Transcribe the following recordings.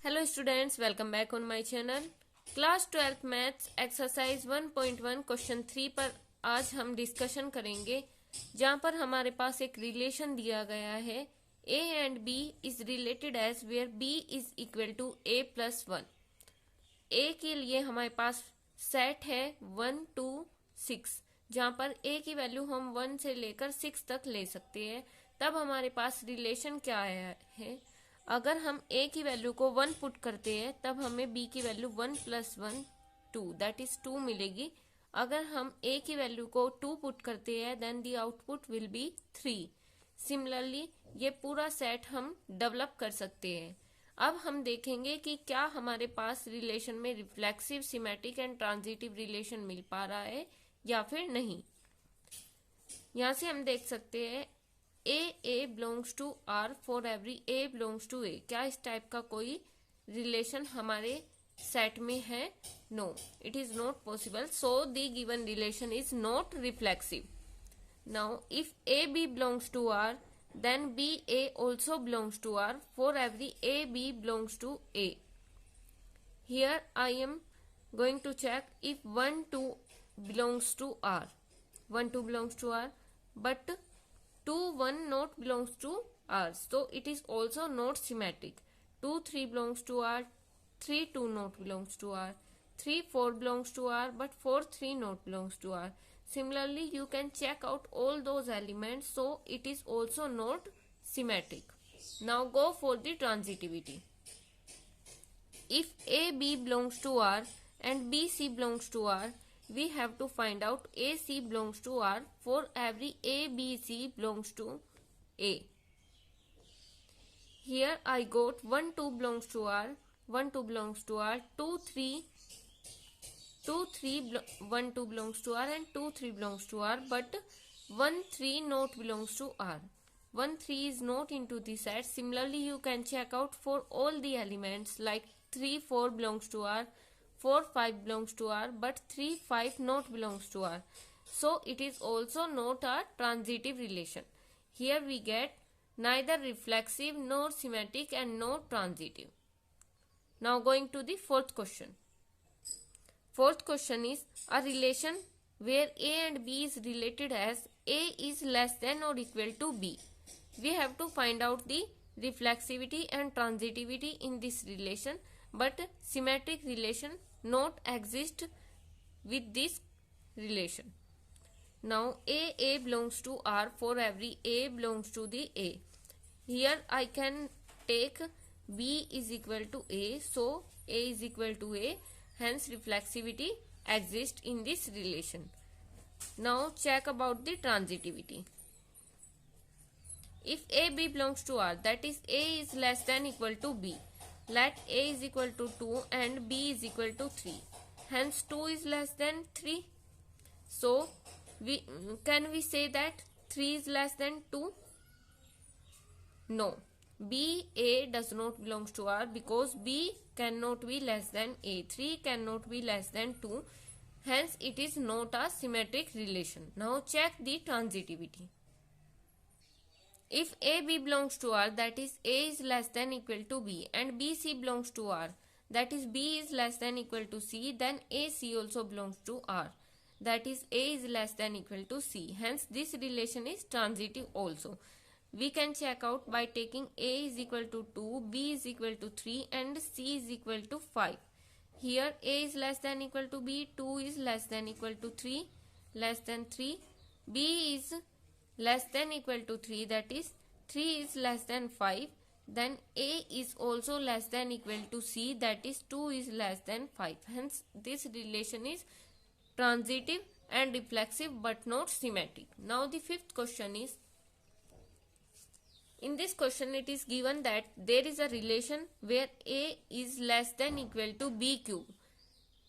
Hello students, welcome back on my channel. Class 12th maths exercise 1.1 question 3 पर आज हम discussion करेंगे, जहां पर हमारे पास एक रिलेशन दिया गया है a and b is related as where b is equal to a plus 1। a के लिए हमारे पास सेट है 1 2 6, जहां पर a की वैल्यू हम 1 से लेकर 6 तक ले सकते हैं। तब हमारे पास रिलेशन क्या है, अगर हम a की वैल्यू को 1 पुट करते हैं तब हमें b की वैल्यू 1 प्लस 1 2 दैट इज 2 मिलेगी। अगर हम a की वैल्यू को 2 पुट करते हैं then the output will be 3। Similarly ये पूरा सेट हम डेवलप कर सकते हैं। अब हम देखेंगे कि क्या हमारे पास रिलेशन में reflexive, symmetric and transitive relation मिल पा रहा है या फिर नहीं। यहां से हम देख सकते हैं a belongs to r for every a belongs to a। क्या इस टाइप का कोई रिलेशन हमारे सेट में है? No, it is not possible. So the given relation is not reflexive. Now if a b belongs to r then b a also belongs to r for every a b belongs to a. Here I am going to check if 1 2 belongs to r, 1 2 belongs to r, but 2 1 not belongs to r, so it is also not symmetric. 2 3 belongs to r, 3 2 not belongs to r, 3 4 belongs to r, but 4 3 not belongs to r. Similarly you can check out all those elements, so it is also not symmetric. Now go for the transitivity. If a b belongs to r and b c belongs to r, we have to find out a c belongs to r for every a b c belongs to a. Here I got 1 2 belongs to r, 1 2 belongs to r, 2 3 1 2 belongs to r and 2 3 belongs to r, but 1 3 not belongs to r. 1 3 is not into the set. Similarly you can check out for all the elements, like 3 4 belongs to r, 4 5 belongs to r, but 3 5 not belongs to r, so it is also not a transitive relation. Here we get neither reflexive nor symmetric and nor transitive. Now going to the fourth question. Fourth question is a relation where a and b is related as a is less than or equal to b. We have to find out the reflexivity and transitivity in this relation, but symmetric relation not exist with this relation. Now a belongs to r for every a belongs to the a. Here I can take b is equal to a, so a is equal to a, hence reflexivity exists in this relation. Now check about the transitivity. If a b belongs to r, that is a is less than equal to b, let a is equal to 2 and b is equal to 3, hence 2 is less than 3. So can we say that 3 is less than 2? No, b a does not belongs to r because b cannot be less than a, 3 cannot be less than 2, hence it is not a symmetric relation. Now check the transitivity. If a b belongs to r, that is a is less than equal to b, and b c belongs to r, that is b is less than equal to c, then a c also belongs to r, that is a is less than equal to c, hence this relation is transitive also. We can check out by taking a is equal to 2, b is equal to 3 and c is equal to 5. Here a is less than equal to b, 2 is less than equal to 3, less than 3, b is less than equal to 3, that is 3 is less than 5, then a is also less than equal to c, that is 2 is less than 5, hence this relation is transitive and reflexive but not symmetric. Now the fifth question is, in this question it is given that there is a relation where a is less than equal to b cube.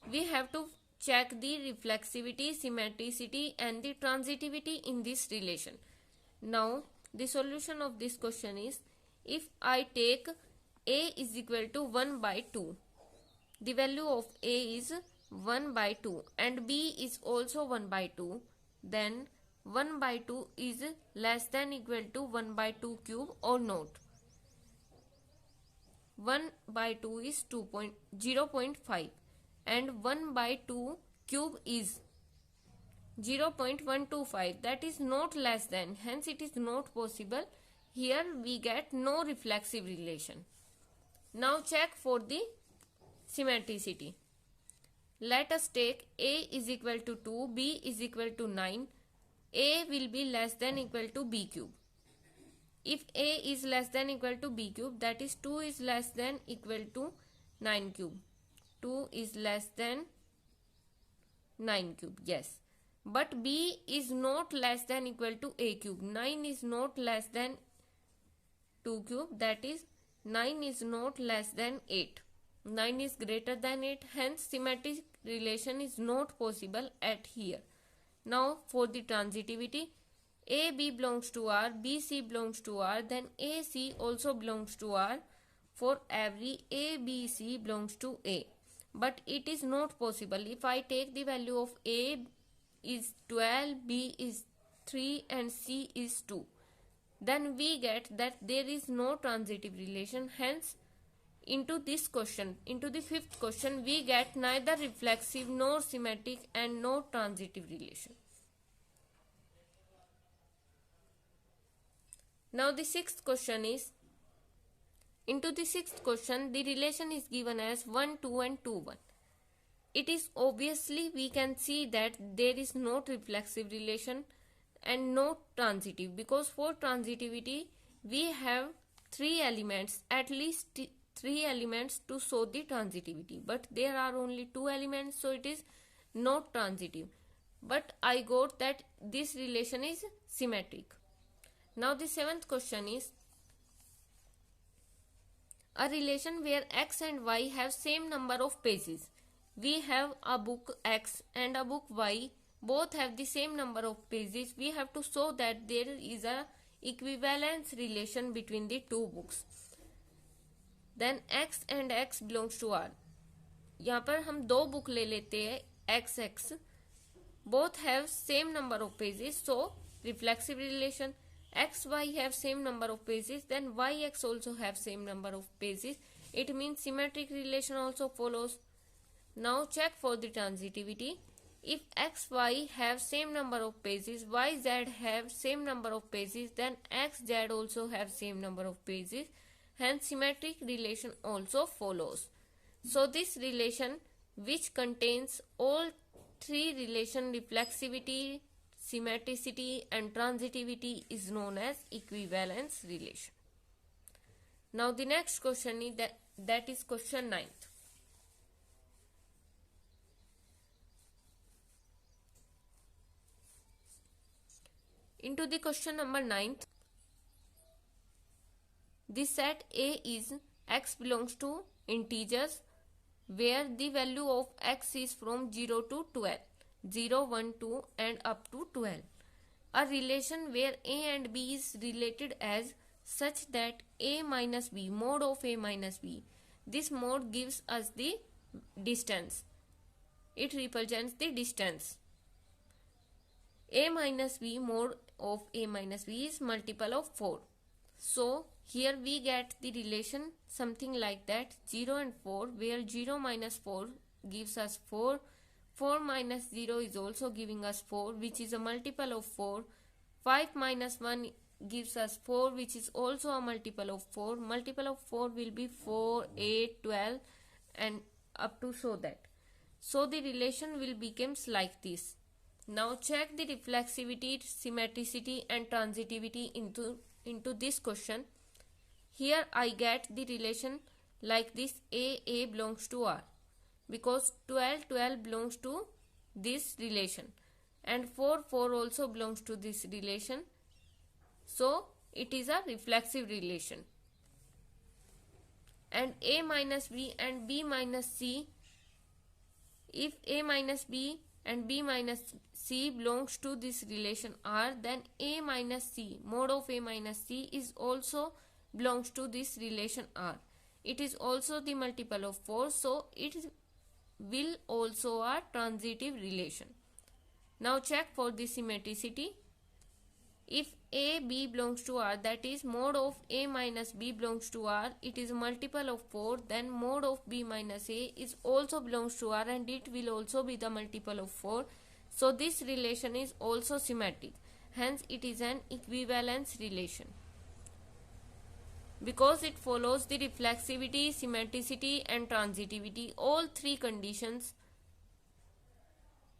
We have to check the reflexivity, symmetricity and the transitivity in this relation. Now the solution of this question is, if I take a is equal to 1 by 2, the value of a is 1 by 2 and b is also 1 by 2, then 1 by 2 is less than equal to 1 by 2 cube or not. 1 by 2 is 0.5 and 1 by 2 cube is 0.125, that is not less than, hence it is not possible. Here we get no reflexive relation. Now check for the symmetricity. Let us take A is equal to 2, B is equal to 9. A will be less than equal to B cube. If A is less than equal to B cube, that is 2 is less than equal to 9 cube. 2 is less than 9 cube, yes. But B is not less than equal to A cube. 9 is not less than 2 cube, that is 9 is not less than 8. 9 is greater than 8, hence symmetric relation is not possible at here. Now for the transitivity, AB belongs to R, BC belongs to R, then AC also belongs to R. For every ABC belongs to A. But it is not possible. If I take the value of A is 12, B is 3 and C is 2, then we get that there is no transitive relation. Hence into this question, into the fifth question, we get neither reflexive nor symmetric and no transitive relation. Now the sixth question is, into the sixth question, the relation is given as 1, 2 and 2, 1. It is obviously we can see that there is no reflexive relation and no transitive, because for transitivity we have 3 elements, at least 3 elements to show the transitivity, but there are only 2 elements, so it is not transitive. But I got that this relation is symmetric. Now the seventh question is, a relation where X and Y have same number of pages. We have a book X and a book Y, both have the same number of pages. We have to show that there is a equivalence relation between the two books. Then X and X belongs to R. यहाँ पर हम 2 book ले लेते हैं X X, both have same number of pages, so reflexive relation. X Y have same number of pages, then Y X also have same number of pages. It means symmetric relation also follows. Now check for the transitivity. If X Y have same number of pages, Y Z have same number of pages, then X Z also have same number of pages. Hence symmetric relation also follows. So this relation, which contains all 3 relation, reflexivity, symmetricity and transitivity, is known as equivalence relation. Now the next question is that is question 9th. Into the question number 9th, the set A is X belongs to integers where the value of X is from 0 to 12. 0, 1, 2 and up to 12. A relation where A and B is related as such that A minus B, mode of A minus B. This mode gives us the distance. It represents the distance. A minus B, mode of A minus B is multiple of 4. So here we get the relation something like that, 0 and 4, where 0 minus 4 gives us 4. 4 minus 0 is also giving us 4, which is a multiple of 4. 5 minus 1 gives us 4, which is also a multiple of 4. Multiple of 4 will be 4, 8, 12 and up to so that. So the relation will becomes like this. Now check the reflexivity, symmetricity and transitivity into this question. Here I get the relation like this, A belongs to R, because 12 belongs to this relation and 4 also belongs to this relation. So it is a reflexive relation. And A minus B and B minus C, if A minus B and B minus C belongs to this relation R, then A minus C, mode of A minus C is also belongs to this relation R. It is also the multiple of 4, so it will also a transitive relation. Now check for the symmetricity. If a b belongs to R, that is mod of a minus b belongs to R, it is a multiple of 4, then mod of b minus a is also belongs to R and it will also be the multiple of 4. So this relation is also symmetric. Hence it is an equivalence relation, because it follows the reflexivity, symmetricity and transitivity. All three conditions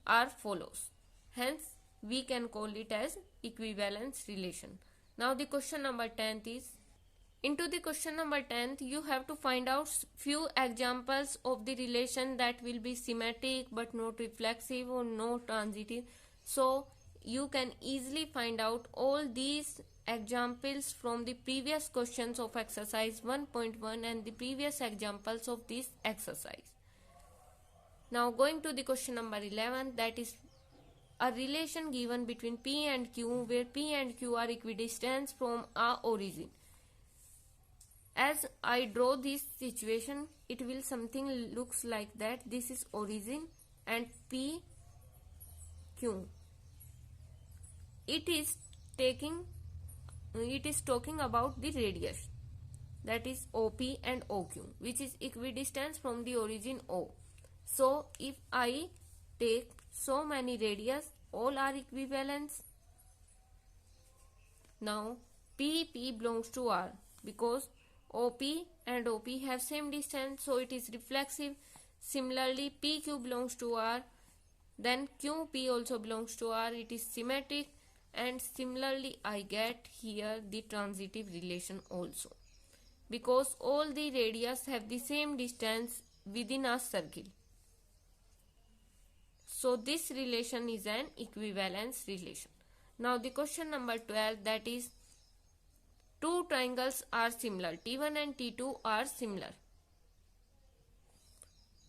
are follows. Hence we can call it as equivalence relation. Now the question number 10th is, into the question number 10th you have to find out few examples of the relation that will be symmetric but not reflexive or not transitive. So you can easily find out all these examples from the previous questions of exercise 1.1 and the previous examples of this exercise. Now going to the question number 11, that is a relation given between P and Q where P and Q are equidistant from a origin. As I draw this situation, it will something looks like that. This is origin and P, Q. It is talking about the radius, that is OP and OQ, which is equidistant from the origin O. So if I take so many radius, all are equivalents. Now P belongs to R because OP and OP have same distance, so it is reflexive. Similarly PQ belongs to R, then QP also belongs to R, it is symmetric. And similarly I get here the transitive relation also, because all the radius have the same distance within a circle. So this relation is an equivalence relation. Now the question number 12, that is two triangles are similar, T1 and T2 are similar.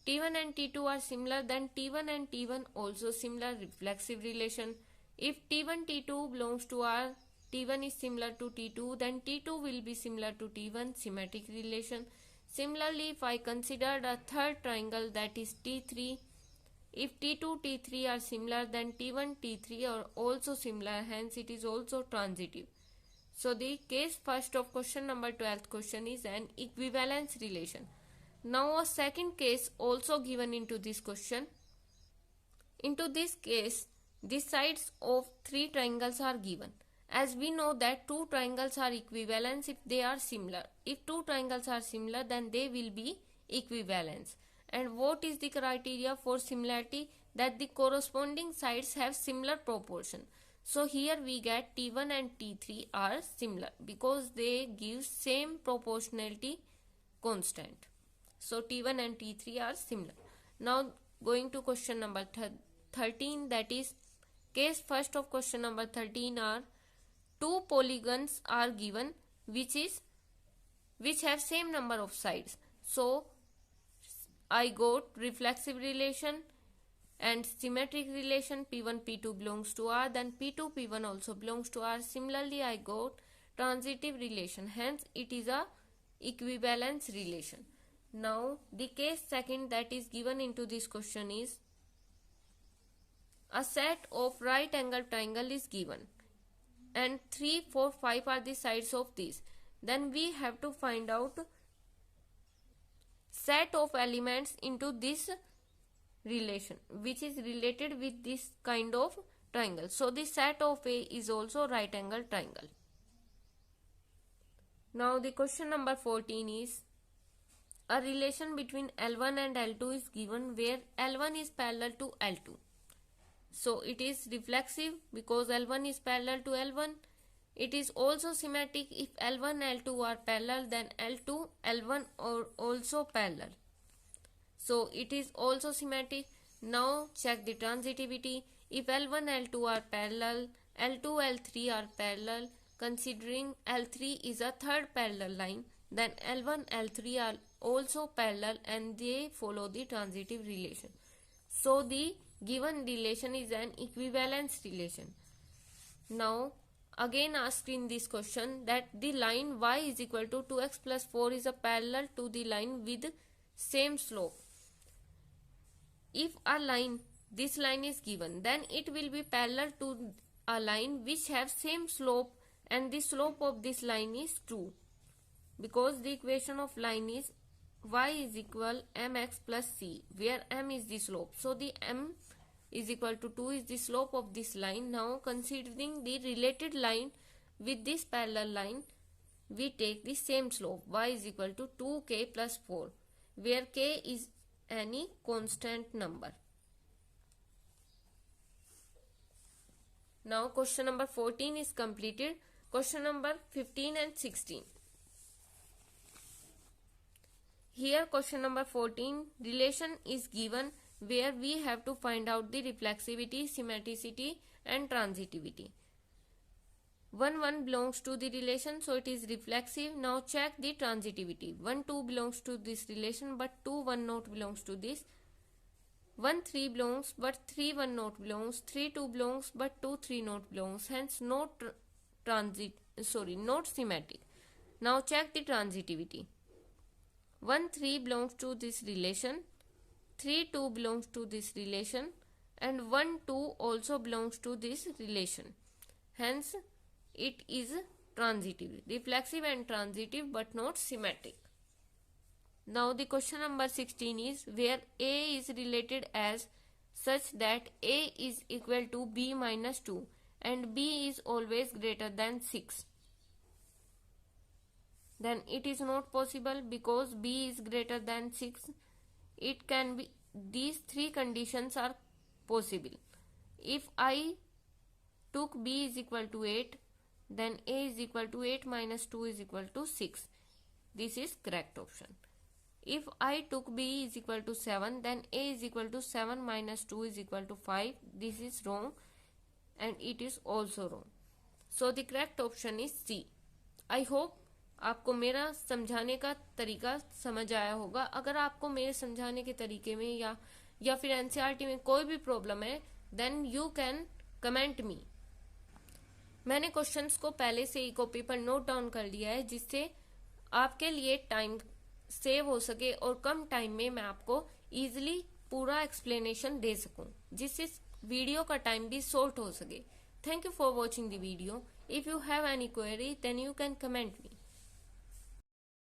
T1 and T2 are similar, then T1 and T1 also similar, reflexive relation. If T1 T2 belongs to R, T1 is similar to T2, then T2 will be similar to T1, symmetric relation. Similarly, if I considered a third triangle, that is T3, if T2 T3 are similar, then T1 T3 are also similar, hence it is also transitive. So the case first of question number 12th question is an equivalence relation. Now a second case also given into this question. Into this case, the sides of three triangles are given. As we know that two triangles are equivalents if they are similar. If two triangles are similar, then they will be equivalents. And what is the criteria for similarity? That the corresponding sides have similar proportion. So here we get T1 and T3 are similar because they give same proportionality constant. So T1 and T3 are similar. Now going to question number 13, that is case first of question number 13 are two polygons are given which have same number of sides. So I got reflexive relation and symmetric relation. P1 P2 belongs to R, then P2 P1 also belongs to R. Similarly I got transitive relation, hence it is a equivalence relation. Now the case second that is given into this question is a set of right angle triangle is given and 3, 4, 5 are the sides of this. Then we have to find out set of elements into this relation which is related with this kind of triangle. So the set of A is also right angle triangle. Now the question number 14 is a relation between L1 and L2 is given where L1 is parallel to L2. So it is reflexive because L1 is parallel to L1. It is also symmetric. If L1 L2 are parallel, then L2 L1 are also parallel. So it is also symmetric. Now check the transitivity. If L1 L2 are parallel, L2 L3 are parallel, considering L3 is a third parallel line, then L1 L3 are also parallel and they follow the transitive relation. So the given relation is an equivalence relation. Now again asked in this question that the line y is equal to 2x plus 4 is a parallel to the line with same slope. If a line, this line is given, then it will be parallel to a line which have same slope and the slope of this line is 2, because the equation of line is y is equal mx plus c, where m is the slope. So the m is equal to 2 is the slope of this line. Now considering the related line with this parallel line, we take the same slope, y is equal to 2k plus 4, where k is any constant number. Now question number 14 is completed. Question number 15 and 16. Here question number 14 relation is given where we have to find out the reflexivity, symmetricity and transitivity. 1 belongs to the relation, so it is reflexive. Now check the transitivity. 1 2 belongs to this relation, but 2 1 not belongs to this. 1 3 belongs, but 3 1 not belongs. 3 2 belongs, but 2 3 not belongs. Hence not symmetric. Now check the transitivity. 1 3 belongs to this relation. 3 2 belongs to this relation, and 1 2 also belongs to this relation. Hence it is transitive, reflexive and transitive, but not symmetric. Now the question number 16 is where A is related as such that A is equal to B minus 2 and B is always greater than 6. Then it is not possible, because B is greater than 6. It can be, these three conditions are possible. If I took B is equal to 8, then A is equal to 8 minus 2 is equal to 6. This is correct option. If I took B is equal to 7, then A is equal to 7 minus 2 is equal to 5. This is wrong and it is also wrong. So the correct option is C. I hope आपको मेरा समझाने का तरीका समझ आया होगा. अगर आपको मेरे समझाने के तरीके में या फिर एनसीईआरटी में कोई भी प्रॉब्लम है, then you can comment me. मैंने क्वेश्चंस को पहले से ही कॉपी पर नोट डाउन कर लिया है, जिससे आपके लिए टाइम सेव हो सके और कम टाइम में मैं आपको इजीली पूरा एक्सप्लेनेशन दे सकूं, जिससे वीडियो का टाइम भी शॉर्ट हो सके. Thank you for watching the video. If you have any query then you can comment me.